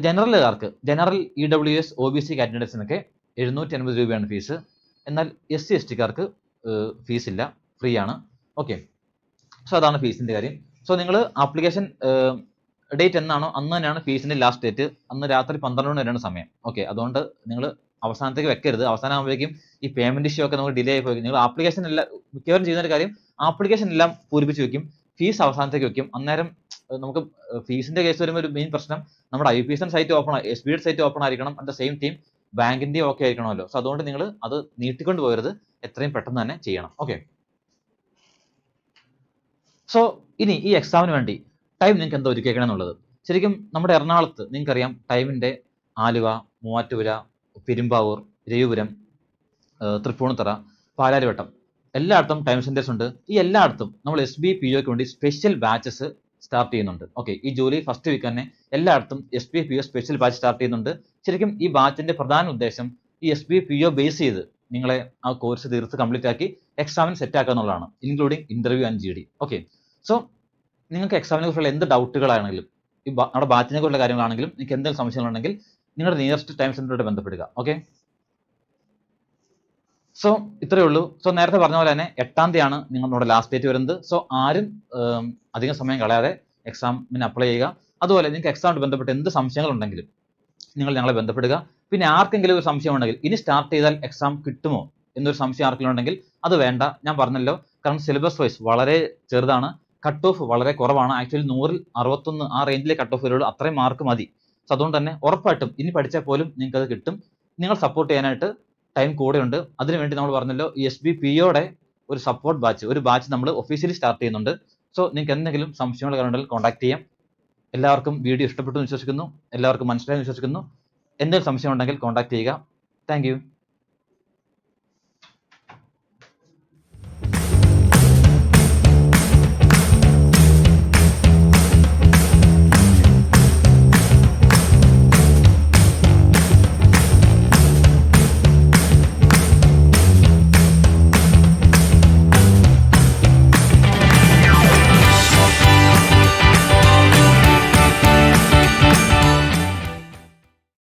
S1: ജനറലുകാർക്ക്, ജനറൽ EWS OBC കാൻഡിഡേറ്റ്സിനൊക്കെ 750 രൂപയാണ് ഫീസ്. എന്നാൽ SC ST-കാർക്ക് ഫീസ് ഇല്ല, ഫ്രീ ആണ്. ഓക്കെ, സോ അതാണ് ഫീസിന്റെ കാര്യം. സോ നിങ്ങൾ ആപ്ലിക്കേഷൻ ഡേറ്റ് എന്നാണോ അന്ന് തന്നെയാണ് ഫീസിന്റെ ലാസ്റ്റ് ഡേറ്റ്. അന്ന് രാത്രി 12 മണി വരെയാണ് സമയം. ഓക്കെ, അതുകൊണ്ട് നിങ്ങൾ അവസാനത്തേക്ക് വെക്കരുത്. അവസാനമാകുമ്പോഴേക്കും ഈ പേയ്മെന്റ് ഇഷ്യൂ ഒക്കെ നമുക്ക് ഡിലേ ആയി പോയി. നിങ്ങൾ ആപ്ലിക്കേഷൻ എല്ലാം മിക്കവാറും ചെയ്യുന്ന ഒരു കാര്യം, ആപ്ലിക്കേഷൻ എല്ലാം പൂരിപ്പിച്ച് വെക്കും, ഫീസ് അവസാനത്തേക്ക് വെക്കും. അന്നേരം നമുക്ക് ഫീസിന്റെ കേസ് വരുമ്പോൾ ഒരു മെയിൻ പ്രശ്നം നമ്മുടെ IPSN site open, SBI site open ആയിരിക്കണം. അറ്റ് ദ സെയിം ടൈം ബാങ്കിന്റെ ഓക്കെ ആയിരിക്കണമല്ലോ. സോ അതുകൊണ്ട് നിങ്ങൾ അത് നീട്ടിക്കൊണ്ട് പോകരുത്, എത്രയും പെട്ടെന്ന് തന്നെ ചെയ്യണം. ഓക്കെ, സോ ഇനി ഈ എക്സാമിന് വേണ്ടി ടൈം നിങ്ങൾക്ക് എന്താ ഒരുക്കിയേക്കണം എന്നുള്ളത്. ശരിക്കും നമ്മുടെ എറണാകുളത്ത് നിങ്ങൾക്കറിയാം ടൈമിന്റെ ആലുവ, മൂവാറ്റുപുര, പെരുമ്പാവൂർ, രവിപുരം, തൃപ്പൂണിത്തറ, പാലാരിവട്ടം എല്ലായിടത്തും ടൈം സെന്റേഴ്സ് ഉണ്ട്. ഈ എല്ലായിടത്തും നമ്മൾ SBI POക്ക് വേണ്ടി സ്പെഷ്യൽ ബാച്ചസ് സ്റ്റാർട്ട് ചെയ്യുന്നുണ്ട്. ഓക്കെ, ഈ ജൂലൈ ഫസ്റ്റ് വീക്ക് തന്നെ എല്ലായിടത്തും SBI PO special batch start ചെയ്യുന്നുണ്ട്. ശരിക്കും ഈ ബാച്ചിന്റെ പ്രധാന ഉദ്ദേശം ഈ SBI PO ബേസ് ചെയ്ത് നിങ്ങളെ ആ കോഴ്സ് തീർത്ത് കംപ്ലീറ്റ് ആക്കി എക്സാമിന് സെറ്റ് ആക്കുക എന്നുള്ളതാണ്, including interview and GD. Okay, so നിങ്ങൾക്ക് എക്സാമിനെ കുറിച്ചുള്ള എന്ത് ഡൗട്ടുകളാണെങ്കിലും നമ്മുടെ ബാച്ചിനെ കുറിച്ചുള്ള കാര്യങ്ങളാണെങ്കിലും നിങ്ങൾക്ക് എന്തെങ്കിലും സംശയങ്ങളുണ്ടെങ്കിൽ നിങ്ങളുടെ നിയറസ്റ്റ് ടൈം സെന്ററുമായിട്ട് ബന്ധപ്പെടുക. ഓക്കെ, സോ ഇത്രയേ ഉള്ളൂ. സോ നേരത്തെ പറഞ്ഞ പോലെ തന്നെ 8-ാം തീയതിയാണ് നിങ്ങളുടെ ലാസ്റ്റ് ഡേറ്റ് വരുന്നത്. സോ ആരും അധികം സമയം കളയാതെ എക്സാമിന് അപ്ലൈ ചെയ്യുക. അതുപോലെ നിങ്ങൾക്ക് എക്സാമിന് ബന്ധപ്പെട്ട് എന്ത് സംശയങ്ങളുണ്ടെങ്കിലും നിങ്ങൾ ഞങ്ങളെ ബന്ധപ്പെടുക. പിന്നെ ആർക്കെങ്കിലും ഒരു സംശയം ഉണ്ടെങ്കിൽ ഇനി സ്റ്റാർട്ട് ചെയ്താൽ എക്സാം കിട്ടുമോ എന്നൊരു സംശയം ആർക്കെങ്കിലും ഉണ്ടെങ്കിൽ അത് വേണ്ട, ഞാൻ പറഞ്ഞല്ലോ. കാരണം സിലബസ് വൈസ് വളരെ ചെറുതാണ്, കട്ട് ഓഫ് വളരെ കുറവാണ്. ആക്ച്വലി 100-ൽ 61 ആ റേഞ്ചിലെ കട്ട് ഓഫ് വരുള്ളൂ, അത്രയും മാർക്ക് മതി. സോ അതുകൊണ്ട് തന്നെ ഉറപ്പായിട്ടും ഇനി പഠിച്ചാൽ പോലും നിങ്ങൾക്ക് അത് കിട്ടും. നിങ്ങൾ സപ്പോർട്ട് ചെയ്യാനായിട്ട് ടൈം കൂടെയുണ്ട്. അതിനുവേണ്ടി നമ്മൾ പറഞ്ഞല്ലോ ഈ SBI POയുടെ ഒരു സപ്പോർട്ട് ബാച്ച്, ഒരു ബാച്ച് നമ്മൾ ഒഫീഷ്യലി സ്റ്റാർട്ട് ചെയ്യുന്നുണ്ട്. സോ നിങ്ങൾക്ക് എന്തെങ്കിലും സംശയങ്ങൾ ഉണ്ടെങ്കിൽ കോൺടാക്ട് ചെയ്യാം. എല്ലാവർക്കും വീഡിയോ ഇഷ്ടപ്പെട്ടു എന്ന് വിശ്വസിക്കുന്നു, എല്ലാവർക്കും മനസ്സിലായെന്ന് വിശ്വസിക്കുന്നു. എന്തെങ്കിലും സംശയം ഉണ്ടെങ്കിൽ കോൺടാക്ട് ചെയ്യുക. Thank you.